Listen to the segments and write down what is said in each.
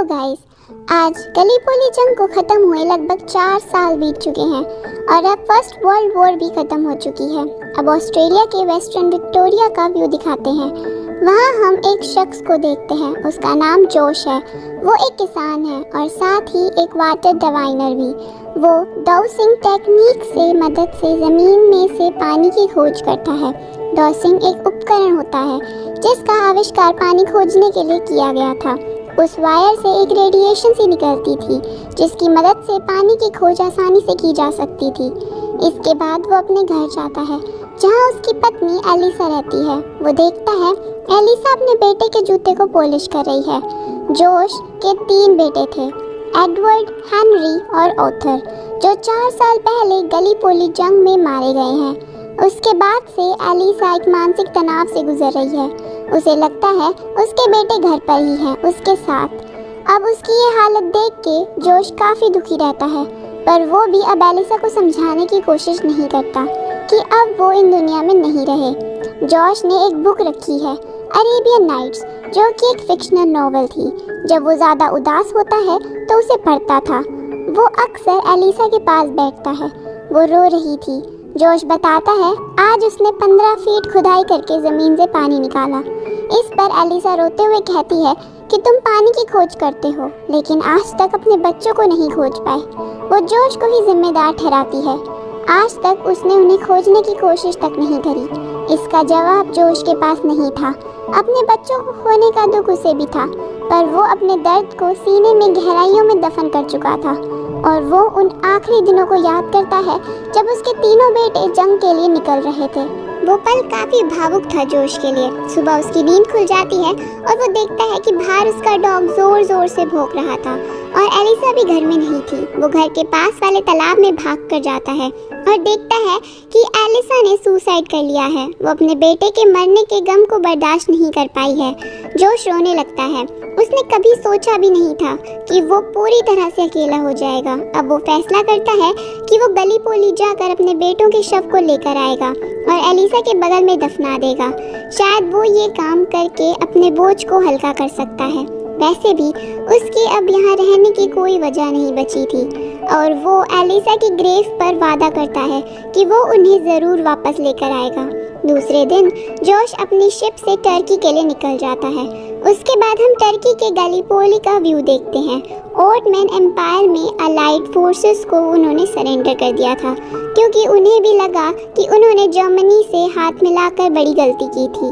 Guys, आज गलीपोली जंग को ख़त्म हुए लगभग 4 साल बीत चुके हैं और अब फर्स्ट वर्ल्ड वॉर भी ख़त्म हो चुकी है। अब ऑस्ट्रेलिया के वेस्टर्न विक्टोरिया का व्यू दिखाते हैं। वहाँ हम एक शख्स को देखते हैं, उसका नाम जोश है। वो एक किसान है और साथ ही एक वाटर डिवाइनर भी। वो डाउसिंग टेक्निक से मदद से ज़मीन में से पानी की खोज करता है। डाउसिंग एक उपकरण होता है जिसका आविष्कार पानी खोजने के लिए किया गया था। उस वायर से एक रेडिएशन सी निकलती थी जिसकी मदद से पानी की खोज आसानी से की जा सकती थी। इसके बाद वो अपने घर जाता है जहाँ उसकी पत्नी एलिसा रहती है। वो देखता है एलिसा अपने बेटे के जूते को पॉलिश कर रही है। जोश के 3 बेटे थे, एडवर्ड, हेनरी और ऑथर, जो 4 साल पहले गलीपोली जंग में मारे गए हैं। उसके बाद से एलिसा एक मानसिक तनाव से गुजर रही है। उसे लगता है उसके बेटे घर पर ही हैं उसके साथ। अब उसकी ये हालत देख के जोश काफ़ी दुखी रहता है, पर वो भी अब एलिसा को समझाने की कोशिश नहीं करता कि अब वो इन दुनिया में नहीं रहे। जोश ने एक बुक रखी है, अरेबियन नाइट्स, जो कि एक फिक्शनल नॉवल थी। जब वो ज़्यादा उदास होता है तो उसे पढ़ता था। वो अक्सर एलिसा के पास बैठता है। वो रो रही थी। जोश बताता है आज उसने 15 फीट खुदाई करके ज़मीन से पानी निकाला। इस पर एलिसा रोते हुए कहती है कि तुम पानी की खोज करते हो लेकिन आज तक अपने बच्चों को नहीं खोज पाए। वो जोश को ही जिम्मेदार ठहराती है। आज तक उसने उन्हें खोजने की कोशिश तक नहीं करी। इसका जवाब जोश के पास नहीं था। अपने बच्चों को खोने का दुख उसे भी था, पर वो अपने दर्द को सीने में गहराइयों में दफन कर चुका था और वो उन आखिरी दिनों को याद करता है जब उसके तीनों बेटे जंग के लिए निकल रहे थे। वो पल काफ़ी भावुक था जोश के लिए। सुबह उसकी नींद खुल जाती है और वो देखता है कि बाहर उसका डॉग ज़ोर ज़ोर से भौंक रहा था और एलिसा भी घर में नहीं थी। वो घर के पास वाले तालाब में भाग कर जाता है और देखता है कि एलिसा ने सुसाइड कर लिया है। वो अपने बेटे के मरने के गम को बर्दाश्त नहीं कर पाई है। जोश रोने लगता है। उसने कभी सोचा भी नहीं था कि वो पूरी तरह से अकेला हो जाएगा। अब वो फैसला करता है कि वो गलीपोली जाकर अपने बेटों के शव को लेकर आएगा और एलिसा के बगल में दफना देगा। शायद वो ये काम करके अपने बोझ को हल्का कर सकता है। वैसे भी उसकी अब यहाँ रहने की कोई वजह नहीं बची थी और वो एलिसा की ग्रेव पर वादा करता है कि वो उन्हें ज़रूर वापस लेकर आएगा। दूसरे दिन जोश अपनी शिप से टर्की के लिए निकल जाता है। उसके बाद हम टर्की के गलीपोली का व्यू देखते हैं। ओटमैन एम्पायर में अलाइड फोर्सेस को उन्होंने सरेंडर कर दिया था क्योंकि उन्हें भी लगा कि उन्होंने जर्मनी से हाथ मिलाकर बड़ी गलती की थी।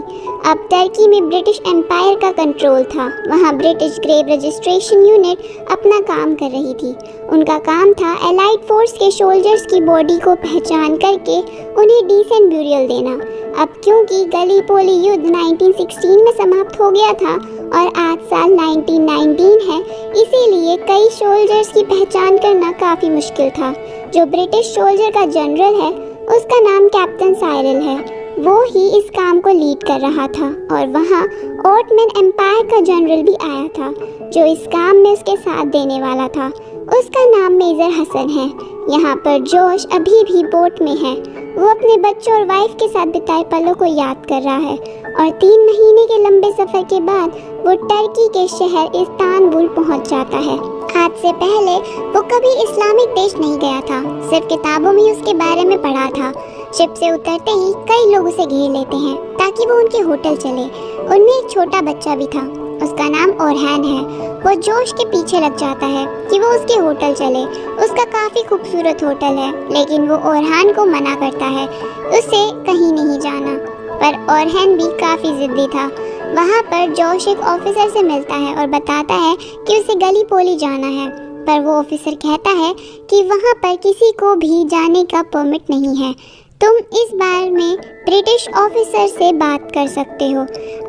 अब टर्की में ब्रिटिश एम्पायर का कंट्रोल था। वहाँ ब्रिटिश ग्रेव रजिस्ट्रेशन यूनिट अपना काम कर रही थी। उनका काम था एलाइड फोर्स के सोल्जर्स की बॉडी को पहचान करके उन्हें डिसेंट ब्यूरियल देना। अब क्योंकि गलीपोली युद्ध 1916 में समाप्त हो गया था और आज साल 1919 है, इसीलिए कई सोल्जर्स की पहचान करना काफ़ी मुश्किल था। जो ब्रिटिश सोल्जर का जनरल है उसका नाम कैप्टन साइरल है। वो ही इस काम को लीड कर रहा था और वहाँ ओटमैन एम्पायर का जनरल भी आया था जो इस काम में उसके साथ देने वाला था। उसका नाम मेजर हसन है। यहाँ पर जोश अभी भी बोट में है। वो अपने बच्चों और वाइफ के साथ बिताए पलों को याद कर रहा है और 3 महीने के लंबे सफ़र के बाद वो टर्की के शहर इस्तांबुल पहुँच जाता है। आज से पहले वो कभी इस्लामिक देश नहीं गया था, सिर्फ किताबों में उसके बारे में पढ़ा था। शिप से उतरते ही कई लोग उसे घेर लेते हैं ताकि वो उनके होटल चले। उनमें एक छोटा बच्चा भी था, उसका नाम ओरहान है। वो जोश के पीछे लग जाता है कि वो उसके होटल चले। उसका काफ़ी खूबसूरत होटल है लेकिन वो ओरहान को मना करता है उसे कहीं नहीं जाना। पर ओरहान भी काफ़ी ज़िद्दी था। वहाँ पर जोश एक ऑफिसर से मिलता है और बताता है कि उसे गलीपोली जाना है, पर वो ऑफिसर कहता है कि वहाँ पर किसी को भी जाने का परमिट नहीं है। तुम इस बारे में ब्रिटिश ऑफिसर से बात कर सकते हो।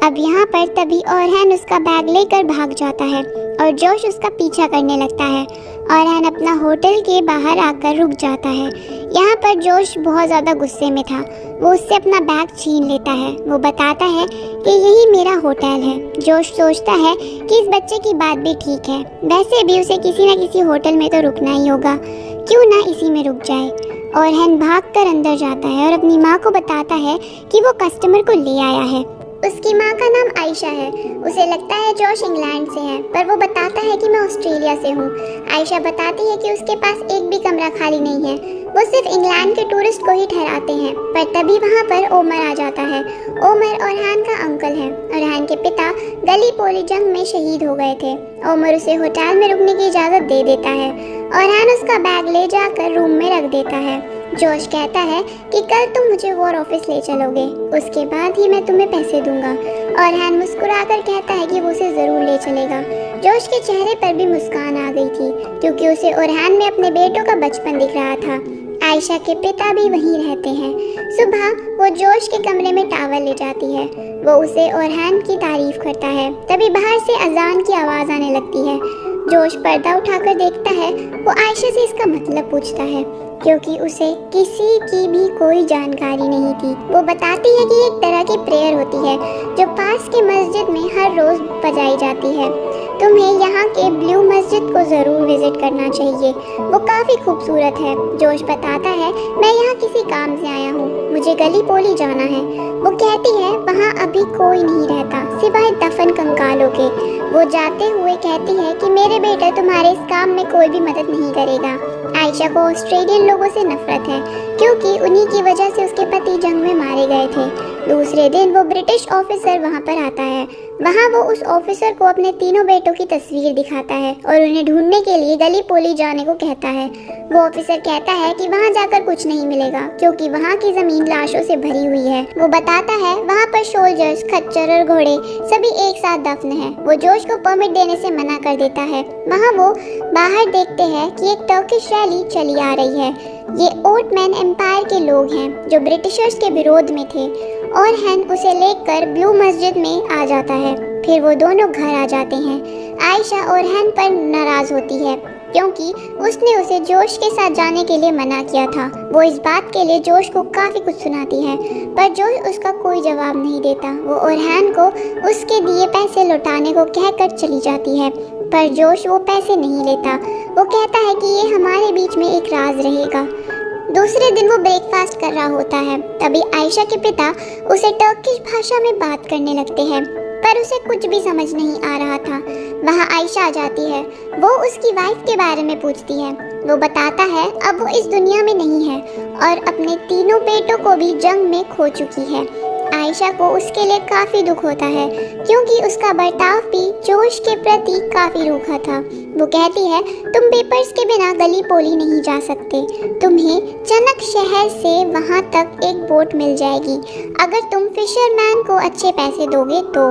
अब यहाँ पर तभी ओरहान उसका बैग लेकर भाग जाता है और जोश उसका पीछा करने लगता है। ओरहान अपना होटल के बाहर आकर रुक जाता है। यहाँ पर जोश बहुत ज़्यादा गुस्से में था। वो उससे अपना बैग छीन लेता है। वो बताता है कि यही मेरा होटल है। जोश सोचता है कि इस बच्चे की बात भी ठीक है, वैसे भी उसे किसी न किसी होटल में तो रुकना ही होगा, क्यों ना इसी में रुक जाए। ओरहान भागकर अंदर जाता है और अपनी माँ को बताता है कि वो कस्टमर को ले आया है। उसकी माँ का नाम आयशा है। उसे लगता है जोश इंग्लैंड से है, पर वो बताता है कि मैं ऑस्ट्रेलिया से हूँ। आयशा बताती है कि उसके पास एक भी कमरा खाली नहीं है। वो सिर्फ इंग्लैंड के टूरिस्ट को ही ठहराते हैं। पर तभी वहाँ पर ओमर आ जाता है। ओमर ओरहान का अंकल है। ओरहान के पिता गलीपोली जंग में शहीद हो गए थे। ओमर उसे होटल में रुकने की इजाज़त दे देता है। ओरहान उसका बैग ले जाकर रूम में रख देता है। जोश कहता है कि कल तुम मुझे वॉर ऑफिस ले चलोगे, उसके बाद ही मैं तुम्हें पैसे दूंगा। ओरहान मुस्कुराकर कहता है कि वो उसे ज़रूर ले चलेगा। जोश के चेहरे पर भी मुस्कान आ गई थी, क्योंकि उसे ओरहान में अपने बेटों का बचपन दिख रहा था। आयशा के पिता भी वहीं रहते हैं। सुबह वो जोश के कमरे में टावल ले जाती है। वो उसे ओरहान की तारीफ करता है। तभी बाहर से अजान की आवाज़ आने लगती है। जोश पर्दा उठाकर देखता है। वो आयशा से इसका मतलब पूछता है, क्योंकि उसे किसी की भी कोई जानकारी नहीं थी। वो बताती है कि एक तरह की प्रेयर होती है जो पास के मस्जिद में हर रोज़ बजाई जाती है। तुम्हें यहाँ के ब्लू मस्जिद को ज़रूर विज़िट करना चाहिए, वो काफ़ी खूबसूरत है। जोश बताता है, मैं यहाँ किसी काम से आया हूँ, मुझे गलीपोली जाना है। वो कहती है वहाँ अभी कोई नहीं रहता सिवाय दफन कंकालों के। वो जाते हुए कहती है कि मेरे बेटे तुम्हारे इस काम में कोई भी मदद नहीं करेगा। आयशा को ऑस्ट्रेलियन लोगों से नफरत है, क्योंकि उन्हीं की वजह से उसके पति जंग में मारे गए थे। दूसरे दिन वो ब्रिटिश ऑफिसर वहाँ पर आता है। वहाँ वो उस ऑफिसर को अपने तीनों बेटों की तस्वीर दिखाता है और उन्हें ढूंढने के लिए गलीपोली जाने को कहता है। वो ऑफिसर कहता है कि वहाँ जाकर कुछ नहीं मिलेगा, क्योंकि वहाँ की ज़मीन लाशों से भरी हुई है। वो बताता है वहाँ पर सोल्जर्स, खच्चर और घोड़े सभी एक साथ दफन हैं। वो जोश को परमिट देने से मना कर देता है। वहाँ वो बाहर देखते हैं कि एक टर्किश रैली चली आ रही है। ये ओटमैन एम्पायर के लोग हैं जो ब्रिटिशर्स के विरोध में थे। ओरहान उसे लेकर ब्लू मस्जिद में आ जाता है। फिर वो दोनों घर आ जाते हैं। आयशा ओरहान पर नाराज़ होती है, क्योंकि उसने उसे जोश के साथ जाने के लिए मना किया था। वो इस बात के लिए जोश को काफ़ी कुछ सुनाती है, पर जोश उसका कोई जवाब नहीं देता। वो ओरहान को उसके दिए पैसे लौटाने को कहकर चली जाती है, पर जोश वो पैसे नहीं लेता। वो कहता है कि ये हमारे बीच में एक राज रहेगा। दूसरे दिन वो ब्रेकफास्ट कर रहा होता है। तभी आयशा के पिता उसे टर्किश भाषा में बात करने लगते हैं, पर उसे कुछ भी समझ नहीं आ रहा था। वहाँ आयशा आ जाती है। वो उसकी वाइफ के बारे में पूछती है। वो बताता है अब वो इस दुनिया में नहीं है और अपने तीनों बेटों को भी जंग में खो चुकी है। आयशा को उसके लिए काफ़ी दुख होता है, क्योंकि उसका बर्ताव भी जोश के प्रति काफ़ी रूखा था। वो कहती है तुम पेपर्स के बिना गलीपोली नहीं जा सकते। तुम्हें चनक शहर से वहाँ तक एक बोट मिल जाएगी। अगर तुम फिशरमैन को अच्छे पैसे दोगे तो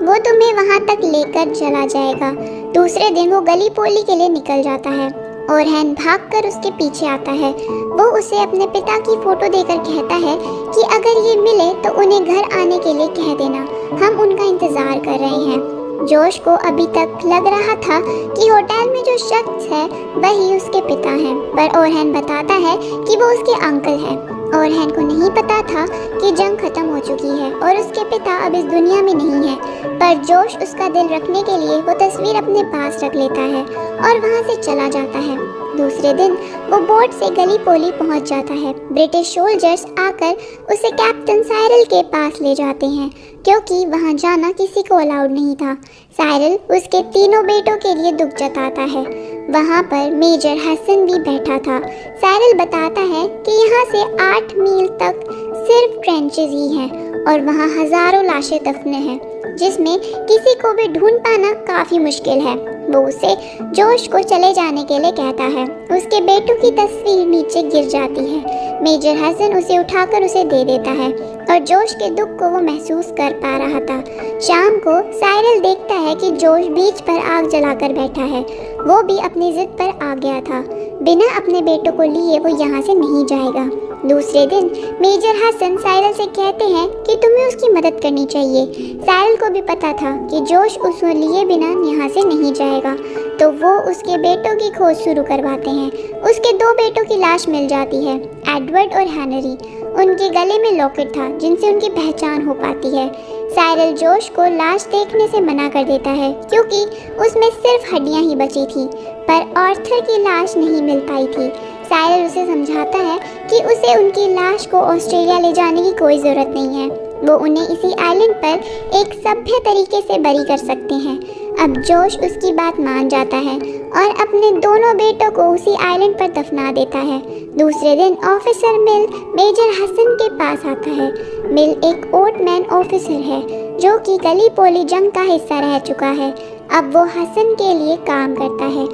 वो तुम्हें वहाँ तक लेकर चला जाएगा। दूसरे दिन वो गलीपोली के लिए निकल जाता है। ओरहान भागकर उसके पीछे आता है। वो उसे अपने पिता की फोटो देकर कहता है कि अगर ये मिले तो उन्हें घर आने के लिए कह देना, हम उनका इंतज़ार कर रहे हैं। जोश को अभी तक लग रहा था कि होटल में जो शख्स है वही उसके पिता हैं, पर ओरहान बताता है कि वो उसके अंकल हैं। ओरहान को नहीं पता था कि जंग खत्म हो चुकी है और उसके पिता अब इस दुनिया में नहीं है, पर जोश उसका दिल रखने के लिए वो तस्वीर अपने पास रख लेता है और वहाँ से चला जाता है। दूसरे दिन वो बोट से गलीपोली पहुँच जाता है। ब्रिटिश सोल्जर्स आकर उसे कैप्टन साइरल के पास ले जाते हैं, क्योंकि वहाँ जाना किसी को अलाउड नहीं था। साइरल उसके तीनों बेटों के लिए दुख जताता है। वहाँ पर मेजर हसन भी बैठा था। साइरल बताता है कि यहाँ से 8 मील तक सिर्फ ट्रेंचेस ही हैं और वहाँ हज़ारों लाशें दफने हैं, जिसमें किसी को भी ढूंढ पाना काफ़ी मुश्किल है। वो उसे जोश को चले जाने के लिए कहता है। उसके बेटों की तस्वीर नीचे गिर जाती है। मेजर हसन उसे उठाकर उसे दे देता है और जोश के दुख को वो महसूस कर पा रहा था। शाम को साइरल देखता है कि जोश बीच पर आग जलाकर बैठा है। वो भी अपनी जिद पर आ गया था। बिना अपने बेटों को लिए वो यहाँ से नहीं जाएगा। दूसरे दिन मेजर हसन साइरल से कहते हैं कि तुम्हें उसकी मदद करनी चाहिए। साइरल को भी पता था कि जोश उसको लिए बिना यहाँ से नहीं जाएगा, तो वो उसके बेटों की खोज शुरू करवाते हैं। उसके 2 बेटों की लाश मिल जाती है, एडवर्ड और हेनरी। उनके गले में लॉकेट था जिनसे उनकी पहचान हो पाती है। साइरल जोश को लाश देखने से मना कर देता है, क्योंकि उसमें सिर्फ हड्डियां ही बची थी, पर आर्थर की लाश नहीं मिल पाई थी। साइरल उसे समझाता है कि उसे उनकी लाश को ऑस्ट्रेलिया ले जाने की कोई ज़रूरत नहीं है। वो उन्हें इसी आइलैंड पर एक सभ्य तरीके से बरी कर सकते हैं। अब जोश उसकी बात मान जाता है और अपने दोनों बेटों को उसी आइलैंड पर दफना देता है। दूसरे दिन ऑफिसर मिल मेजर हसन के पास आता है। मिल एक ओटमैन ऑफिसर है जो कि गलीपोली जंग का हिस्सा रह चुका है। अब वो हसन के लिए काम करता है।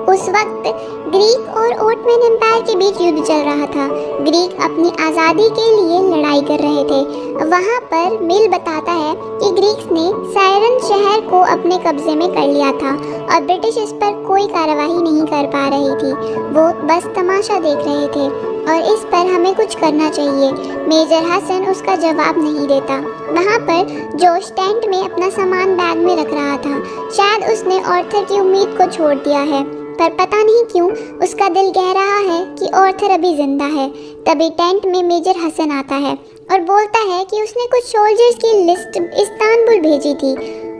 उस वक्त ग्रीक और ओटमैन एम्पायर के बीच युद्ध चल रहा था। ग्रीक अपनी आज़ादी के लिए लड़ाई कर रहे थे। वहाँ पर मिल बताता है कि ग्रीक्स ने सायरन शहर को अपने कब्जे में कर लिया था और ब्रिटिश इस पर कोई कार्रवाई नहीं कर पा रही थी। वो बस तमाशा देख रहे थे और इस पर हमें कुछ करना चाहिए। मेजर हसन उसका जवाब नहीं देता। वहाँ पर जोश टेंट में अपना सामान बैग में रख रहा था। शायद उसने ऑर्थर की उम्मीद को छोड़ दिया है, पर पता नहीं क्यों उसका दिल कह रहा है कि ऑर्थर अभी जिंदा है। तभी टेंट में मेजर हसन आता है और बोलता है कि उसने कुछ सोल्जर्स की लिस्ट इस्तांबुल भेजी थी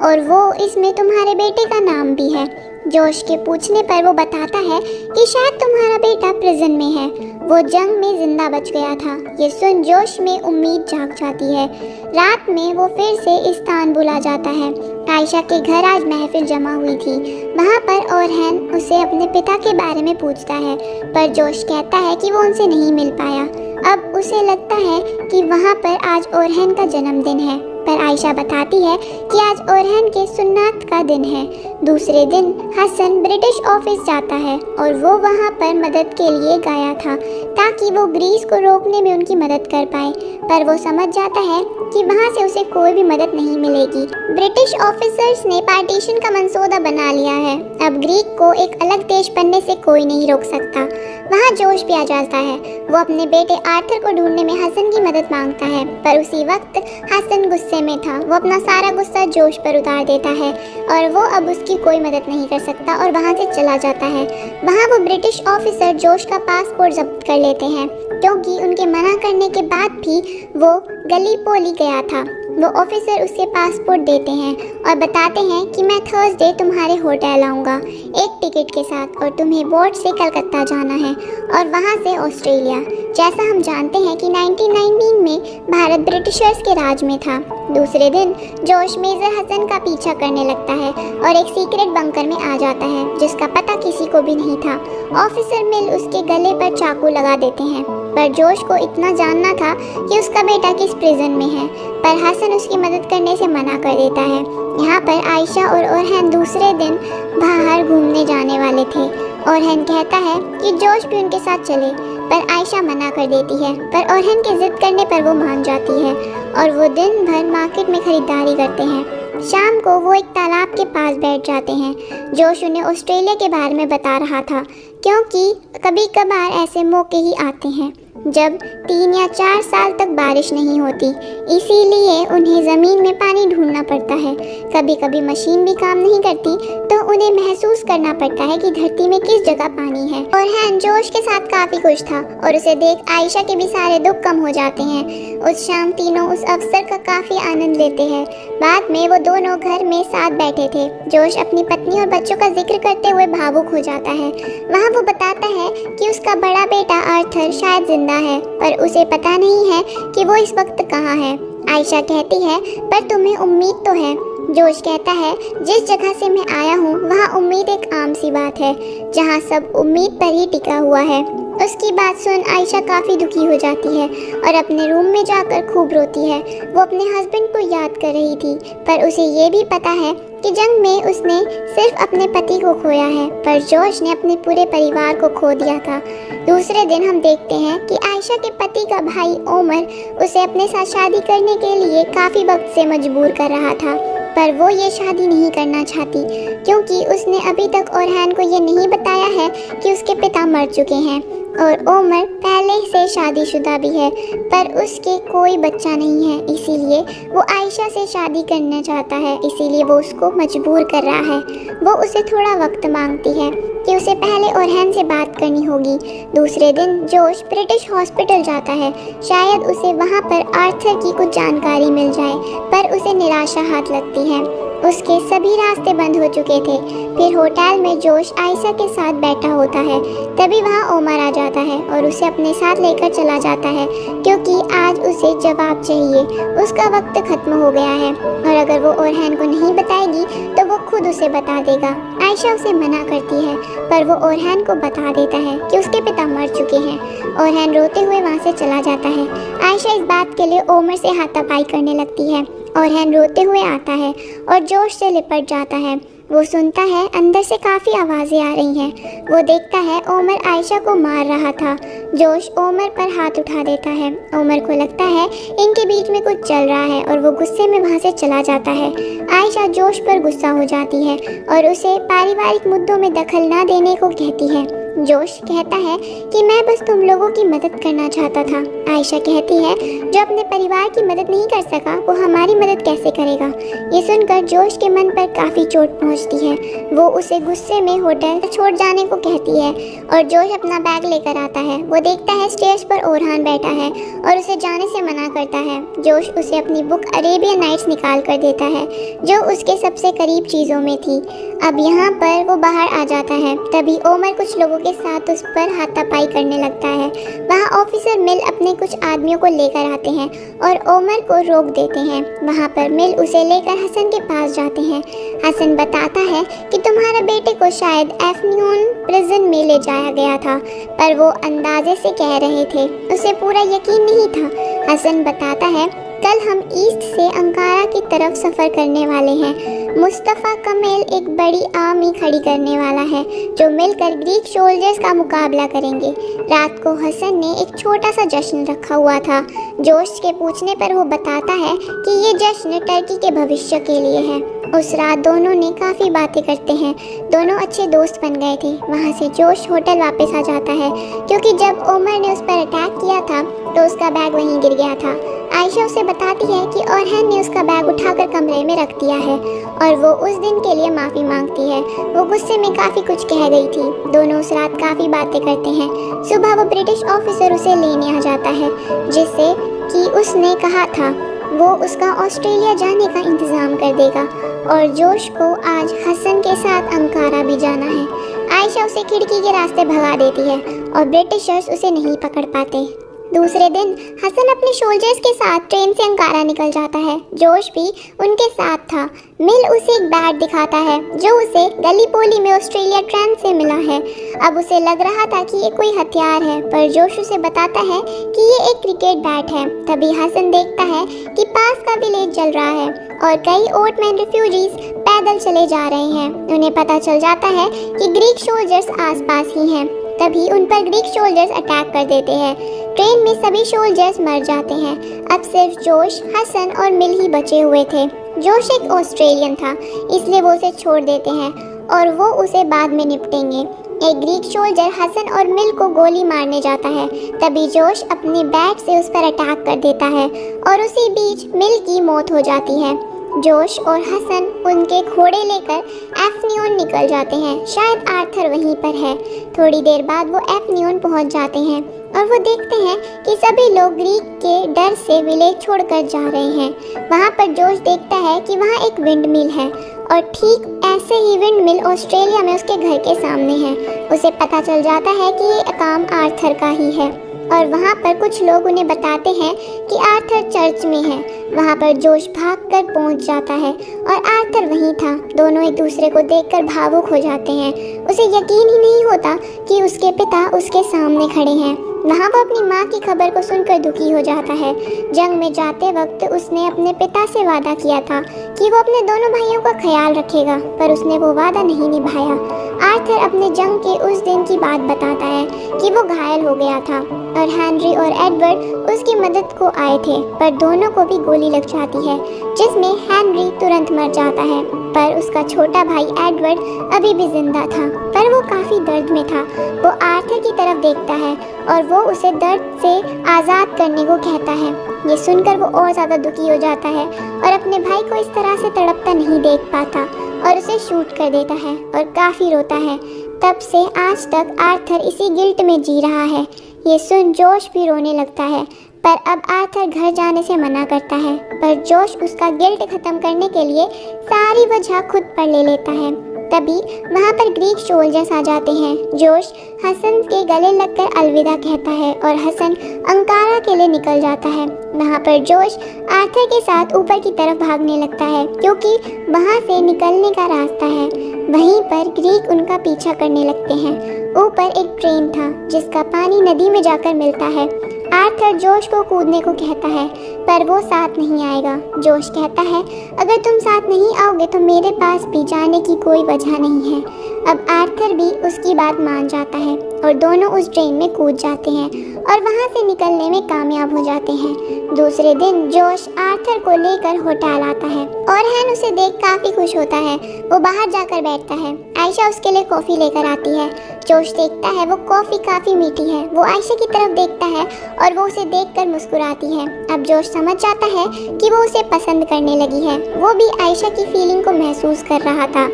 और वो इसमें तुम्हारे बेटे का नाम भी है। जोश के पूछने पर वो बताता है कि शायद तुम्हारा बेटा प्रिजन में है। वो जंग में जिंदा बच गया था। ये सुन जोश में उम्मीद जाग जाती है। रात में वो फिर से इस्तांबुल आ जाता है। आयशा के घर आज महफिल जमा हुई थी। वहाँ पर ओरहन उसे अपने पिता के बारे में पूछता है, पर जोश कहता है कि वो उनसे नहीं मिल पाया। अब उसे लगता है कि वहाँ पर आज ओरहन का जन्मदिन है, पर आयशा बताती है कि आज ओरहन के सुन्नत का दिन है। दूसरे दिन हसन ब्रिटिश ऑफिस जाता है और वो वहाँ पर मदद के लिए गया था ताकि वो ग्रीस को रोकने में उनकी मदद कर पाए, पर वो समझ जाता है कि वहाँ से उसे कोई भी मदद नहीं मिलेगी। ब्रिटिश ऑफिसर्स ने पार्टीशन का मंसूबा बना लिया है। अब ग्रीक को एक अलग देश बनने से कोई नहीं रोक सकता। वहाँ जोश भी आ जाता है। वो अपने बेटे आर्थर को ढूंढने में हसन की मदद मांगता है, पर उसी वक्त हसन गुस्से में था। वो अपना सारा गुस्सा जोश पर उतार देता है और वो अब उसकी कोई मदद नहीं कर सकता और वहाँ से चला जाता है। वहाँ वो ब्रिटिश ऑफिसर जोश का पासपोर्ट जब्त कर लेते हैं, क्योंकि उनके मना करने के बाद भी वो गलीपोली गया था। वो ऑफिसर उसे पासपोर्ट देते हैं और बताते हैं कि मैं थर्सडे तुम्हारे होटल आऊँगा एक टिकट के साथ और तुम्हें बोट से कलकत्ता जाना है और वहाँ से ऑस्ट्रेलिया। जैसा हम जानते हैं कि 1919 में भारत ब्रिटिशर्स के राज में था। दूसरे दिन जोश मेजर हसन का पीछा करने लगता है और एक सीक्रेट बंकर में आ जाता है जिसका पता किसी को भी नहीं था। ऑफिसर मिल उसके गले पर चाकू लगा देते हैं, पर जोश को इतना जानना था कि उसका बेटा किस प्रिजन में है, पर हसन उसकी मदद करने से मना कर देता है। यहाँ पर आयशा और ओरहन दूसरे दिन बाहर घूमने जाने वाले थे। ओरहन कहता है कि जोश भी उनके साथ चले, पर आयशा मना कर देती है, पर ओरहन के जिद करने पर वो मान जाती है और वो दिन भर मार्केट में खरीदारी करते हैं। शाम को वो एक तालाब के पास बैठ जाते हैं। जोश उन्हें ऑस्ट्रेलिया के बारे में बता रहा था, क्योंकि कभी कभार ऐसे मौके ही आते हैं जब 3 या 4 साल तक बारिश नहीं होती, इसीलिए उन्हें ज़मीन में पानी ढूंढना पड़ता है। कभी कभी मशीन भी काम नहीं करती तो उन्हें महसूस करना पड़ता है कि धरती में किस जगह पानी है। और हैन जोश के साथ काफ़ी खुश था और उसे देख आयशा के भी सारे दुख कम हो जाते हैं। उस शाम तीनों उस अवसर का काफ़ी आनंद लेते हैं। बाद में वो दोनों घर में साथ बैठे थे। जोश अपनी पत्नी और बच्चों का जिक्र करते हुए भावुक हो जाता है। वहाँ वो बताता है कि उसका बड़ा बेटा आर्थर शायद जिंदा है, पर उसे पता नहीं है कि वो इस वक्त कहाँ है। आयशा कहती है, पर तुम्हें उम्मीद तो है। जोश कहता है, जिस जगह से मैं आया हूँ वहाँ उम्मीद एक आम सी बात है, जहाँ सब उम्मीद पर ही टिका हुआ है। उसकी बात सुन आयशा काफ़ी दुखी हो जाती है और अपने रूम में जाकर खूब रोती है। वो अपने हस्बैंड को याद कर रही थी, पर उसे ये भी पता है कि जंग में उसने सिर्फ अपने पति को खोया है, पर जोश ने अपने पूरे परिवार को खो दिया था। दूसरे दिन हम देखते हैं कि आयशा के पति का भाई ओमर उसे अपने साथ शादी करने के लिए काफ़ी वक्त से मजबूर कर रहा था, पर वो ये शादी नहीं करना चाहती क्योंकि उसने अभी तक ओरहन को ये नहीं बताया है कि उसके पिता मर चुके हैं और ओमर पहले से शादीशुदा भी है, पर उसके कोई बच्चा नहीं है। इसीलिए वो आयशा से शादी करना चाहता है, इसीलिए वो उसको मजबूर कर रहा है। वो उसे थोड़ा वक्त मांगती है कि उसे पहले ओरहन से बात करनी होगी। दूसरे दिन जोश ब्रिटिश हॉस्पिटल जाता है, शायद उसे वहाँ पर आर्थर की कुछ जानकारी मिल जाए, पर उसे निराशा हाथ लगती है। उसके सभी रास्ते बंद हो चुके थे। फिर होटल में जोश आयशा के साथ बैठा होता है। तभी वहाँ ओमर आ जाता है और उसे अपने साथ लेकर चला जाता है, क्योंकि आज उसे जवाब चाहिए। उसका वक्त खत्म हो गया है और अगर वो ओरहान को नहीं बताएगी तो वो खुद उसे बता देगा। आयशा उसे मना करती है, पर वो ओरहान को बता देता है कि उसके पिता मर चुके हैं। ओरहान रोते हुए वहाँ से चला जाता है। आयशा इस बात के लिए ओमर से हाथापाई करने लगती है। ओरहान रोते हुए आता है और जोश से लिपट जाता है। वो सुनता है अंदर से काफ़ी आवाज़ें आ रही हैं। वो देखता है ओमर आयशा को मार रहा था। जोश ओमर पर हाथ उठा देता है। ओमर को लगता है इनके बीच में कुछ चल रहा है और वो गुस्से में वहाँ से चला जाता है। आयशा जोश पर गुस्सा हो जाती है और उसे पारिवारिक मुद्दों में दखल ना देने को कहती है। जोश कहता है कि मैं बस तुम लोगों की मदद करना चाहता था। आयशा कहती है जो अपने परिवार की मदद नहीं कर सका वो हमारी मदद कैसे करेगा। ये सुनकर जोश के मन पर काफ़ी चोट पहुंचती है। वो उसे गुस्से में होटल छोड़ जाने को कहती है और जोश अपना बैग लेकर आता है। वो देखता है स्टेज पर ओरहान बैठा है और उसे जाने से मना करता है। जोश उसे अपनी बुक अरेबियन नाइट्स निकाल कर देता है, जो उसके सबसे करीब चीज़ों में थी। अब यहाँ पर वो बाहर आ जाता है। तभी ओमर कुछ लोगों के साथ उस पर हाथापाई करने लगता है। वहाँ ऑफिसर मिल अपने कुछ आदमियों को लेकर आते हैं और ओमर को रोक देते हैं। वहाँ पर मिल उसे लेकर हसन के पास जाते हैं। हसन बताता है कि तुम्हारे बेटे को शायद एफन्यून प्रिजन में ले जाया गया था, पर वो अंदाजे से कह रहे थे, उसे पूरा यकीन नहीं था। हसन बताता है कल हम ईस्ट से अंकारा की तरफ सफ़र करने वाले हैं। मुस्तफ़ा कमेल एक बड़ी आर्मी खड़ी करने वाला है जो मिलकर ग्रीक सोल्जर्स का मुकाबला करेंगे। रात को हसन ने एक छोटा सा जश्न रखा हुआ था। जोश के पूछने पर वो बताता है कि ये जश्न टर्की के भविष्य के लिए है। उस रात दोनों ने काफ़ी बातें करते हैं। दोनों अच्छे दोस्त बन गए थे। वहाँ से जोश होटल वापस आ जाता है, क्योंकि जब ओमर ने उस पर अटैक किया था तो उसका बैग वहीं गिर गया था। आयशा उसे बताती है कि ओरहान ने उसका बैग उठाकर कमरे में रख दिया है और वो उस दिन के लिए माफ़ी मांगती है। वो गुस्से में काफ़ी कुछ कह गई थी। दोनों उस रात काफ़ी बातें करते हैं। सुबह वो ब्रिटिश ऑफिसर उसे लेने आ जाता है, जिससे कि उसने कहा था वो उसका ऑस्ट्रेलिया जाने का इंतज़ाम कर देगा और जोश को आज हसन के साथ अंकारा भी जाना है। आयशा उसे खिड़की के रास्ते भगा देती है और ब्रिटिशर्स उसे नहीं पकड़ पाते। दूसरे दिन हसन अपने सोल्जर्स के साथ ट्रेन से अंकारा निकल जाता है। जोश भी उनके साथ था। मिल उसे एक बैट दिखाता है जो उसे गलीपोली में ऑस्ट्रेलिया ट्रेन से मिला है। अब उसे लग रहा था कि ये कोई हथियार है, पर जोश उसे बताता है कि ये एक क्रिकेट बैट है। तभी हसन देखता है कि पास का विलेज जल रहा है और कई ओटमैन रिफ्यूजीज पैदल चले जा रहे हैं। उन्हें पता चल जाता है कि ग्रीक सोल्जर्स आसपास ही हैं। तभी उन पर ग्रीक सोल्जर्स अटैक कर देते हैं। ट्रेन में सभी सोल्जर्स मर जाते हैं। अब सिर्फ जोश, हसन और मिल ही बचे हुए थे। जोश एक ऑस्ट्रेलियन था, इसलिए वो उसे छोड़ देते हैं और वो उसे बाद में निपटेंगे। एक ग्रीक सोल्जर हसन और मिल को गोली मारने जाता है। तभी जोश अपने बैट से उस पर अटैक कर देता है और उसी बीच मिल की मौत हो जाती है। जोश और हसन उनके घोड़े लेकर एफन्यून निकल जाते हैं। शायद आर्थर वहीं पर है। थोड़ी देर बाद वो एफन्यून पहुंच जाते हैं और वो देखते हैं कि सभी लोग ग्रीक के डर से विलेज छोड़कर जा रहे हैं। वहाँ पर जोश देखता है कि वहाँ एक विंड मिल है और ठीक ऐसे ही विंड मिल ऑस्ट्रेलिया में उसके घर के सामने है। उसे पता चल जाता है कि ये काम आर्थर का ही है और वहाँ पर कुछ लोग उन्हें बताते हैं कि आर्थर चर्च में है। वहाँ पर जोश भागकर पहुँच जाता है और आर्थर वहीं था। दोनों एक दूसरे को देखकर भावुक हो जाते हैं। उसे यकीन ही नहीं होता कि उसके पिता उसके सामने खड़े हैं। वहाँ वो अपनी माँ की खबर को सुनकर दुखी हो जाता है। जंग में जाते वक्त उसने अपने पिता से वादा किया था कि वो अपने दोनों भाइयों का ख्याल रखेगा, पर उसने वो वादा नहीं निभाया। आर्थर अपने जंग के उस दिन की बात बताता है कि वो घायल हो गया था और हेनरी और एडवर्ड उसकी मदद को आए थे, पर दोनों को भी गोली लग जाती है, जिसमें हेनरी तुरंत मर जाता है, पर उसका छोटा भाई एडवर्ड अभी भी जिंदा था, पर वो काफ़ी दर्द में था। वो आर्थर की तरफ देखता है और वो उसे दर्द से आज़ाद करने को कहता है। ये सुनकर वो और ज़्यादा दुखी हो जाता है और अपने भाई को इस तरह से तड़पता नहीं देख पाता और उसे शूट कर देता है और काफ़ी रोता है। तब से आज तक आर्थर इसी गिल्ट में जी रहा है। ये सुन जोश भी रोने लगता है, पर अब आर्थर घर जाने से मना करता है, पर जोश उसका गिल्ट खत्म करने के लिए सारी वजह खुद पर ले लेता है। तभी वहाँ पर ग्रीक सोल्जर्स आ जाते हैं। जोश हसन के गले लगकर अलविदा कहता है और हसन अंकारा के लिए निकल जाता है। वहाँ पर जोश आर्थर के साथ ऊपर की तरफ भागने लगता है क्योंकि वहाँ से निकलने का रास्ता है। वहीं पर ग्रीक उनका पीछा करने लगते हैं। ऊपर एक ट्रेन था जिसका पानी नदी में जाकर मिलता है। आर्थर जोश को कूदने को कहता है पर वो साथ नहीं आएगा। जोश कहता है अगर तुम साथ नहीं आओगे तो मेरे पास भी जाने की कोई वजह नहीं है। अब आर्थर भी उसकी बात मान जाता है और दोनों उस ट्रेन में कूद जाते हैं और वहाँ से निकलने में कामयाब हो जाते हैं। दूसरे दिन जोश आर्थर को लेकर होटल आता है और हैन उसे देख काफ़ी खुश होता है। वो बाहर जाकर बैठता है। आयशा उसके लिए कॉफ़ी लेकर आती है। जोश देखता है वो कॉफ़ी काफ़ी मीठी है। वो आयशा की तरफ देखता है और वो उसे देखकर मुस्कुराती है। अब जोश समझ जाता है कि वो उसे पसंद करने लगी है। वो भी आयशा की फीलिंग को महसूस कर रहा था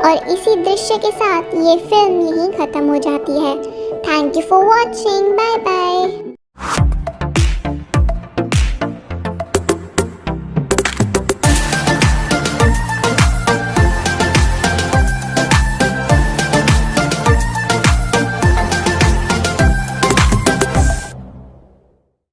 और इसी दृश्य के साथ ये फिल्म यहीं ख़त्म हो जाती है। Thank you for watching. Bye bye.